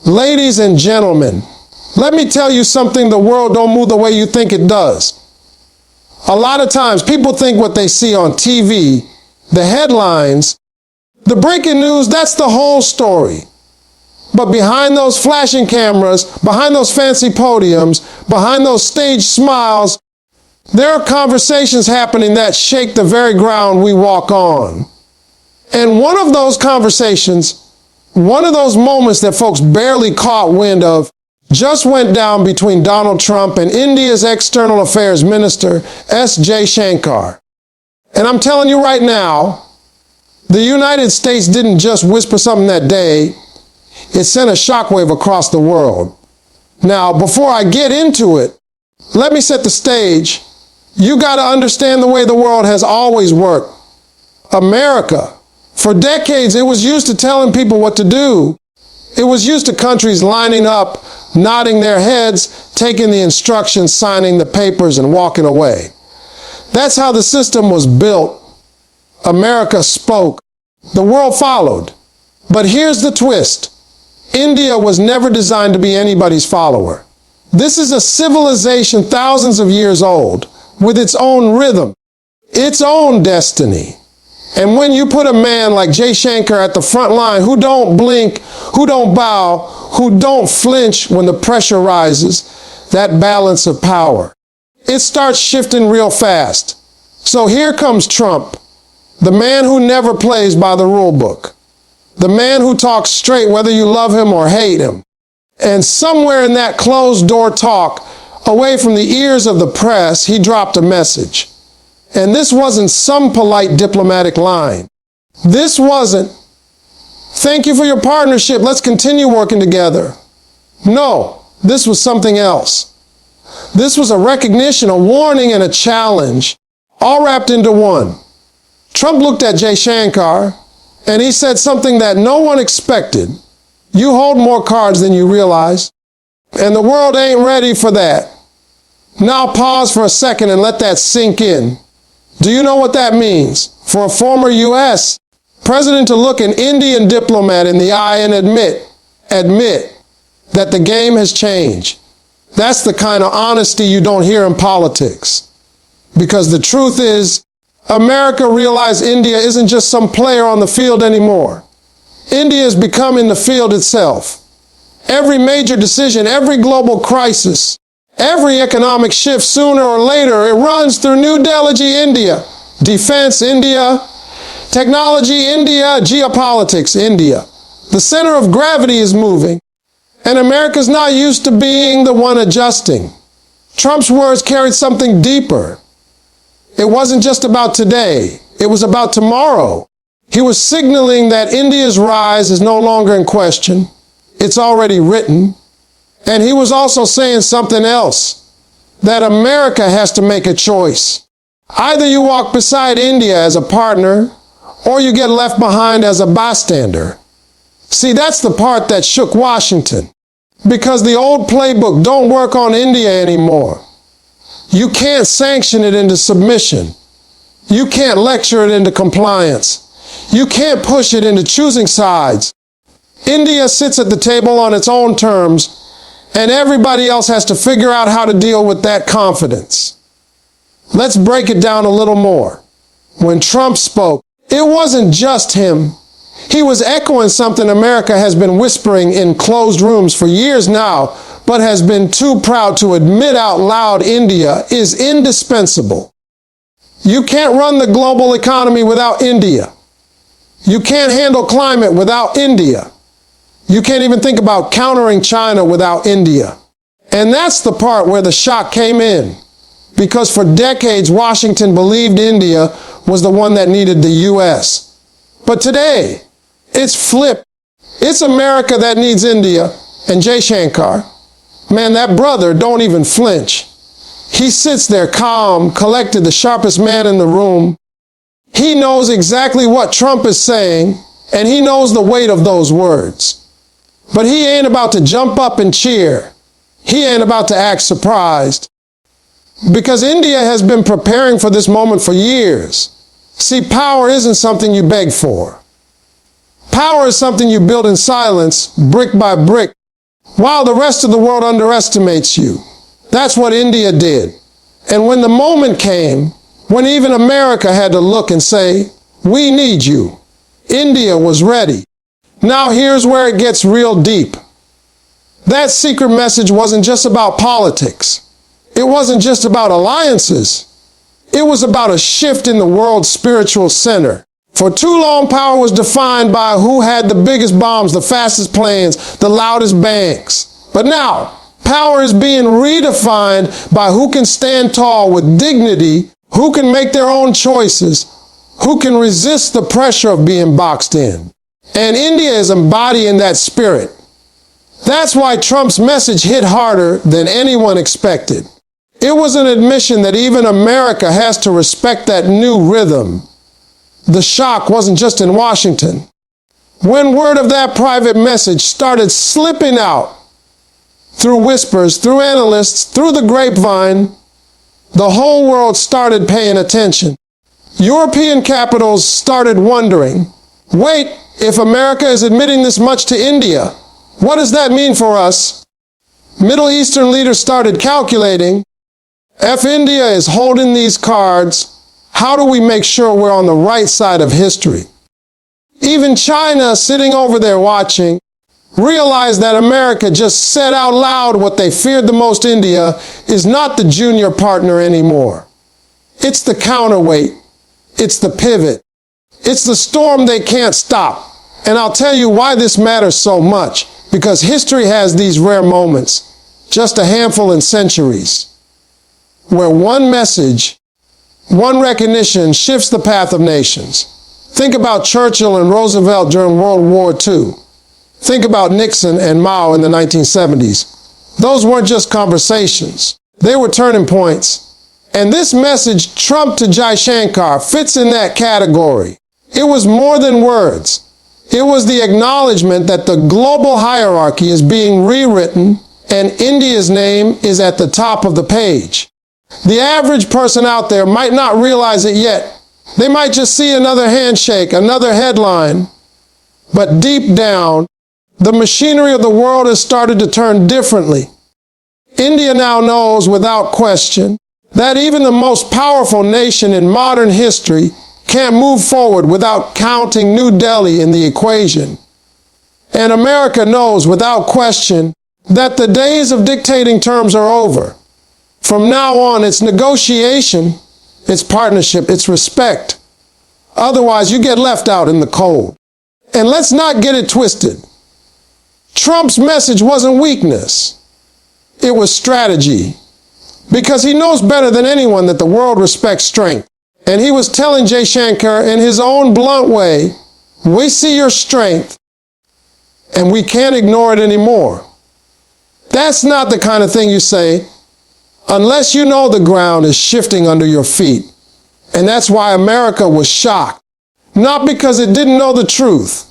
Ladies and gentlemen, let me tell you something, the world don't move the way you think it does. A lot of times people think what they see on TV, the headlines, the breaking news, that's the whole story. But behind those flashing cameras, behind those fancy podiums, behind those staged smiles, there are conversations happening that shake the very ground we walk on. And one of those conversations, one of those moments that folks barely caught wind of, just went down between Donald Trump and India's External Affairs Minister, Jaishankar. And I'm telling you right now, the United States didn't just whisper something that day, it sent a shockwave across the world. Now, before I get into it, let me set the stage. You got to understand the way the world has always worked. America, for decades, it was used to telling people what to do. It was used to countries lining up, nodding their heads, taking the instructions, signing the papers, and walking away. That's how the system was built. America spoke. The world followed. But here's the twist. India was never designed to be anybody's follower. This is a civilization thousands of years old, with its own rhythm, its own destiny. And when you put a man like Jaishankar at the front line, who don't blink, who don't bow, who don't flinch when the pressure rises, that balance of power, it starts shifting real fast. So here comes Trump, the man who never plays by the rule book, the man who talks straight whether you love him or hate him. And somewhere in that closed-door talk, away from the ears of the press, he dropped a message. And this wasn't some polite diplomatic line. This wasn't, "Thank you for your partnership, let's continue working together." No, this was something else. This was a recognition, a warning, and a challenge, all wrapped into one. Trump looked at Jaishankar, and he said something that no one expected. "You hold more cards than you realize, and the world ain't ready for that." Now pause for a second and let that sink in. Do you know what that means? For a former U.S. president to look an Indian diplomat in the eye and admit that the game has changed. That's the kind of honesty you don't hear in politics. Because the truth is, America realized India isn't just some player on the field anymore. India is becoming the field itself. Every major decision, every global crisis, every economic shift, sooner or later, it runs through New Delhi, India. Defense, India. Technology, India. Geopolitics, India. The center of gravity is moving, and America's not used to being the one adjusting. Trump's words carried something deeper. It wasn't just about today. It was about tomorrow. He was signaling that India's rise is no longer in question. It's already written. And he was also saying something else, that America has to make a choice. Either you walk beside India as a partner, or you get left behind as a bystander. See, that's the part that shook Washington, because the old playbook don't work on India anymore. You can't sanction it into submission. You can't lecture it into compliance. You can't push it into choosing sides. India sits at the table on its own terms, and everybody else has to figure out how to deal with that confidence. Let's break it down a little more. When Trump spoke, it wasn't just him. He was echoing something America has been whispering in closed rooms for years now, but has been too proud to admit out loud. India is indispensable. You can't run the global economy without India. You can't handle climate without India. You can't even think about countering China without India. And that's the part where the shock came in. Because for decades, Washington believed India was the one that needed the U.S. But today, it's flipped. It's America that needs India. And Jaishankar, man, that brother don't even flinch. He sits there calm, collected, the sharpest man in the room. He knows exactly what Trump is saying, and he knows the weight of those words. But he ain't about to jump up and cheer. He ain't about to act surprised. Because India has been preparing for this moment for years. See, power isn't something you beg for. Power is something you build in silence, brick by brick, while the rest of the world underestimates you. That's what India did. And when the moment came, when even America had to look and say, we need you, India was ready. Now here's where it gets real deep. That secret message wasn't just about politics. It wasn't just about alliances. It was about a shift in the world's spiritual center. For too long, power was defined by who had the biggest bombs, the fastest planes, the loudest bangs. But now, power is being redefined by who can stand tall with dignity, who can make their own choices, who can resist the pressure of being boxed in. And India is embodying that spirit. That's why Trump's message hit harder than anyone expected. It was an admission that even America has to respect that new rhythm. The shock wasn't just in Washington. When word of that private message started slipping out through whispers, through analysts, through the grapevine, the whole world started paying attention. European capitals started wondering, wait, if America is admitting this much to India, what does that mean for us? Middle Eastern leaders started calculating, if India is holding these cards, how do we make sure we're on the right side of history? Even China, sitting over there watching, realized that America just said out loud what they feared the most. India is not the junior partner anymore. It's the counterweight. It's the pivot. It's the storm they can't stop. And I'll tell you why this matters so much. Because history has these rare moments, just a handful in centuries, where one message, one recognition shifts the path of nations. Think about Churchill and Roosevelt during World War II. Think about Nixon and Mao in the 1970s. Those weren't just conversations. They were turning points. And this message, Trump to Jaishankar, fits in that category. It was more than words. It was the acknowledgement that the global hierarchy is being rewritten and India's name is at the top of the page. The average person out there might not realize it yet. They might just see another handshake, another headline. But deep down, the machinery of the world has started to turn differently. India now knows without question that even the most powerful nation in modern history can't move forward without counting New Delhi in the equation. And America knows without question that the days of dictating terms are over. From now on, it's negotiation, it's partnership, it's respect. Otherwise, you get left out in the cold. And let's not get it twisted. Trump's message wasn't weakness. It was strategy. Because he knows better than anyone that the world respects strength. And he was telling Jaishankar in his own blunt way, we see your strength and we can't ignore it anymore. That's not the kind of thing you say unless you know the ground is shifting under your feet. And that's why America was shocked. Not because it didn't know the truth,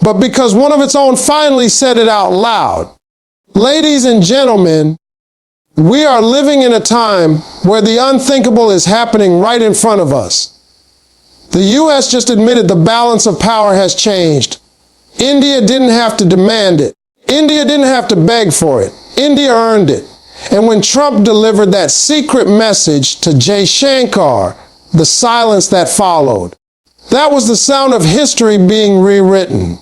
but because one of its own finally said it out loud. Ladies and gentlemen, we are living in a time where the unthinkable is happening right in front of us. The U.S. just admitted the balance of power has changed. India didn't have to demand it. India didn't have to beg for it. India earned it. And when Trump delivered that secret message to Jaishankar, the silence that followed, that was the sound of history being rewritten.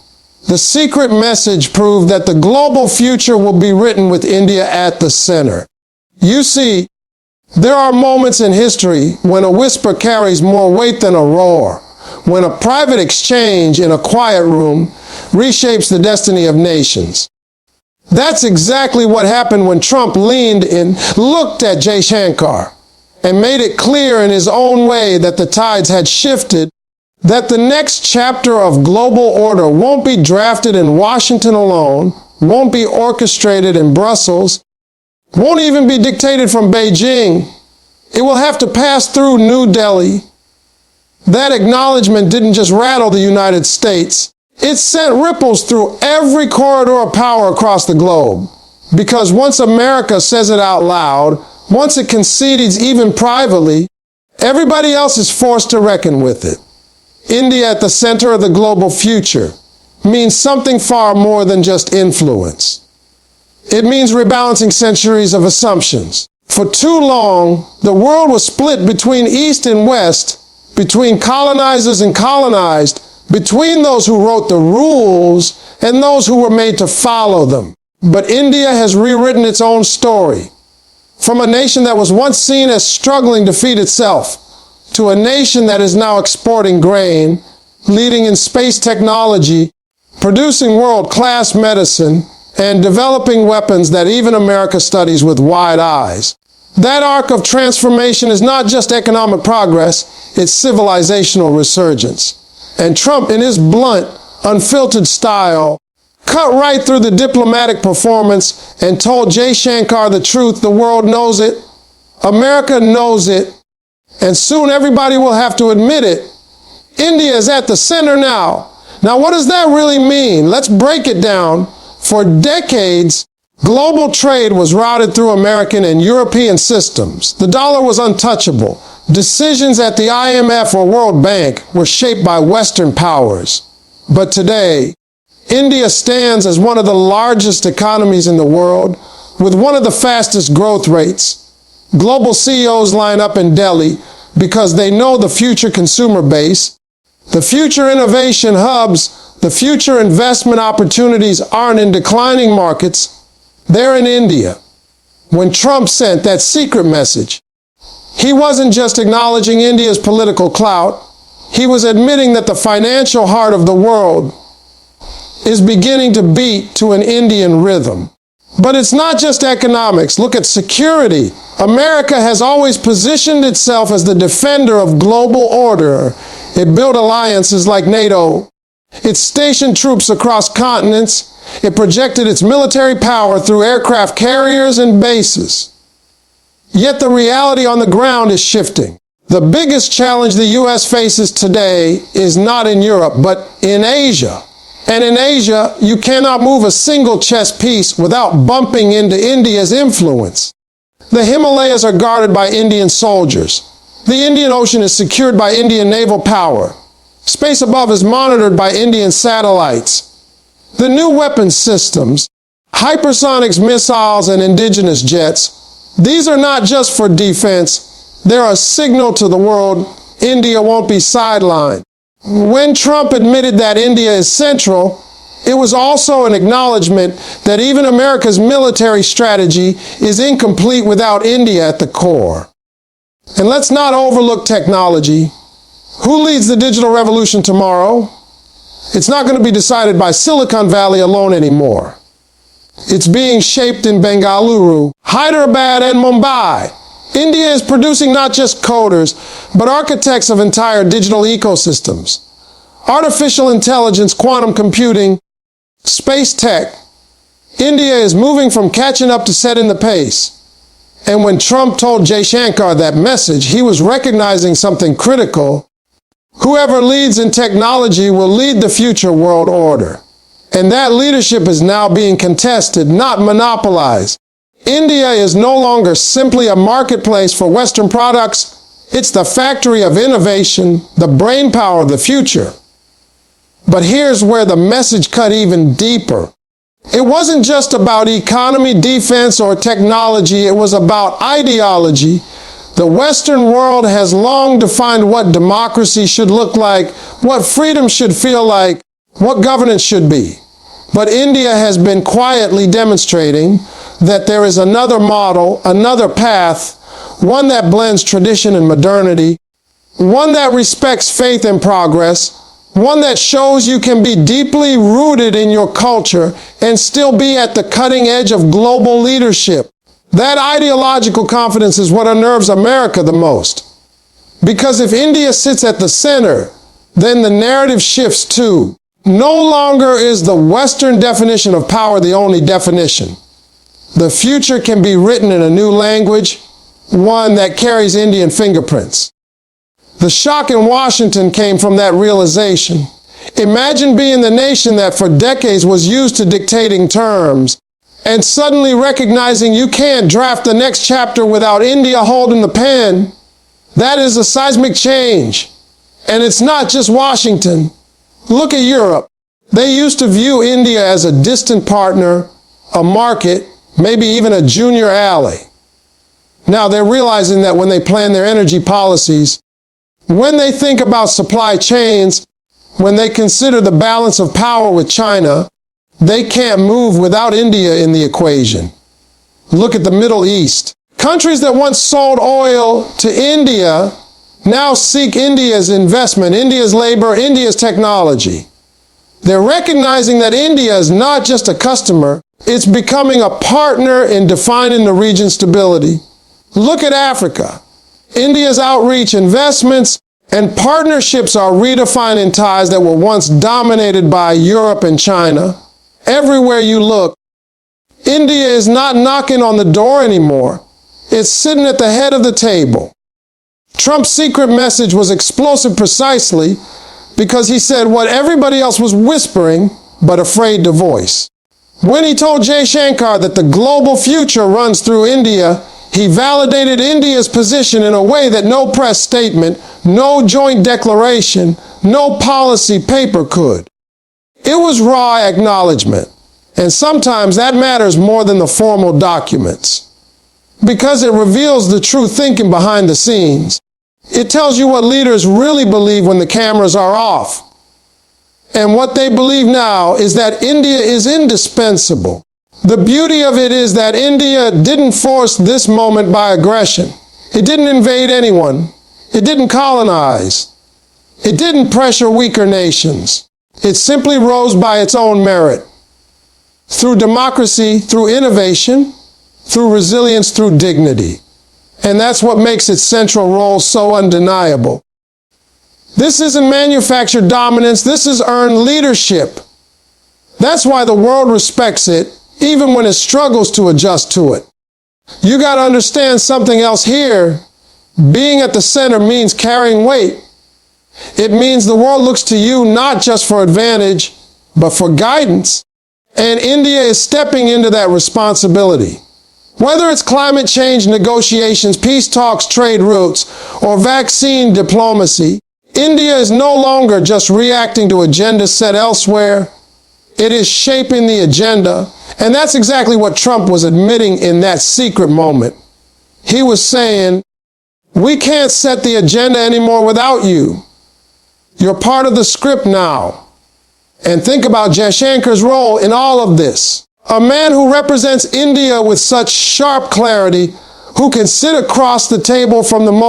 The secret message proved that the global future will be written with India at the center. You see, there are moments in history when a whisper carries more weight than a roar, when a private exchange in a quiet room reshapes the destiny of nations. That's exactly what happened when Trump leaned in, looked at Jaishankar, and made it clear in his own way that the tides had shifted, that the next chapter of global order won't be drafted in Washington alone, won't be orchestrated in Brussels, won't even be dictated from Beijing. It will have to pass through New Delhi. That acknowledgement didn't just rattle the United States. It sent ripples through every corridor of power across the globe. Because once America says it out loud, once it concedes even privately, everybody else is forced to reckon with it. India at the center of the global future means something far more than just influence. It means rebalancing centuries of assumptions. For too long, the world was split between East and West, between colonizers and colonized, between those who wrote the rules and those who were made to follow them. But India has rewritten its own story. From a nation that was once seen as struggling to feed itself, to a nation that is now exporting grain, leading in space technology, producing world-class medicine, and developing weapons that even America studies with wide eyes. That arc of transformation is not just economic progress, it's civilizational resurgence. And Trump, in his blunt, unfiltered style, cut right through the diplomatic performance and told Jaishankar the truth. The world knows it. America knows it. And soon everybody will have to admit it. India is at the center now. Now, what does that really mean? Let's break it down. For decades, global trade was routed through American and European systems. The dollar was untouchable. Decisions at the IMF or World Bank were shaped by Western powers. But today, India stands as one of the largest economies in the world, with one of the fastest growth rates. Global CEOs line up in Delhi because they know the future consumer base, the future innovation hubs, the future investment opportunities aren't in declining markets, they're in India. When Trump sent that secret message, he wasn't just acknowledging India's political clout, he was admitting that the financial heart of the world is beginning to beat to an Indian rhythm. But it's not just economics. Look at security. America has always positioned itself as the defender of global order. It built alliances like NATO. It stationed troops across continents. It projected its military power through aircraft carriers and bases. Yet the reality on the ground is shifting. The biggest challenge the U.S. faces today is not in Europe, but in Asia. And in Asia, you cannot move a single chess piece without bumping into India's influence. The Himalayas are guarded by Indian soldiers. The Indian Ocean is secured by Indian naval power. Space above is monitored by Indian satellites. The new weapons systems, hypersonics, missiles, and indigenous jets, these are not just for defense. They're a signal to the world India won't be sidelined. When Trump admitted that India is central, it was also an acknowledgement that even America's military strategy is incomplete without India at the core. And let's not overlook technology. Who leads the digital revolution tomorrow? It's not going to be decided by Silicon Valley alone anymore. It's being shaped in Bengaluru, Hyderabad, and Mumbai. India is producing not just coders, but architects of entire digital ecosystems. Artificial intelligence, quantum computing, space tech. India is moving from catching up to setting the pace. And when Trump told Jaishankar that message, he was recognizing something critical. Whoever leads in technology will lead the future world order. And that leadership is now being contested, not monopolized. India is no longer simply a marketplace for Western products. It's the factory of innovation, the brainpower of the future. But here's where the message cut even deeper. It wasn't just about economy, defense, or technology. It was about ideology. The Western world has long defined what democracy should look like, what freedom should feel like, what governance should be. But India has been quietly demonstrating that there is another model, another path, one that blends tradition and modernity, one that respects faith and progress, one that shows you can be deeply rooted in your culture and still be at the cutting edge of global leadership. That ideological confidence is what unnerves America the most. Because if India sits at the center, then the narrative shifts too. No longer is the Western definition of power the only definition. The future can be written in a new language, one that carries Indian fingerprints. The shock in Washington came from that realization. Imagine being the nation that for decades was used to dictating terms, and suddenly recognizing you can't draft the next chapter without India holding the pen. That is a seismic change. And it's not just Washington. Look at Europe. They used to view India as a distant partner, a market, maybe even a junior ally. Now they're realizing that when they plan their energy policies, when they think about supply chains, when they consider the balance of power with China, they can't move without India in the equation. Look at the Middle East. Countries that once sold oil to India now seek India's investment, India's labor, India's technology. They're recognizing that India is not just a customer, it's becoming a partner in defining the region's stability. Look at Africa. India's outreach, investments, and partnerships are redefining ties that were once dominated by Europe and China. Everywhere you look, India is not knocking on the door anymore. It's sitting at the head of the table. Trump's secret message was explosive precisely because he said what everybody else was whispering but afraid to voice. When he told Jaishankar that the global future runs through India, he validated India's position in a way that no press statement, no joint declaration, no policy paper could. It was raw acknowledgement, and sometimes that matters more than the formal documents, because it reveals the true thinking behind the scenes. It tells you what leaders really believe when the cameras are off. And what they believe now is that India is indispensable. The beauty of it is that India didn't force this moment by aggression. It didn't invade anyone. It didn't colonize. It didn't pressure weaker nations. It simply rose by its own merit. Through democracy, through innovation, through resilience, through dignity. And that's what makes its central role so undeniable. This isn't manufactured dominance, this is earned leadership. That's why the world respects it, even when it struggles to adjust to it. You got to understand something else here. Being at the center means carrying weight. It means the world looks to you not just for advantage, but for guidance. And India is stepping into that responsibility. Whether it's climate change negotiations, peace talks, trade routes, or vaccine diplomacy, India is no longer just reacting to agendas set elsewhere. It is shaping the agenda. And that's exactly what Trump was admitting in that secret moment. He was saying, we can't set the agenda anymore without you. You're part of the script now. And think about Jaishankar's role in all of this. A man who represents India with such sharp clarity, who can sit across the table from the most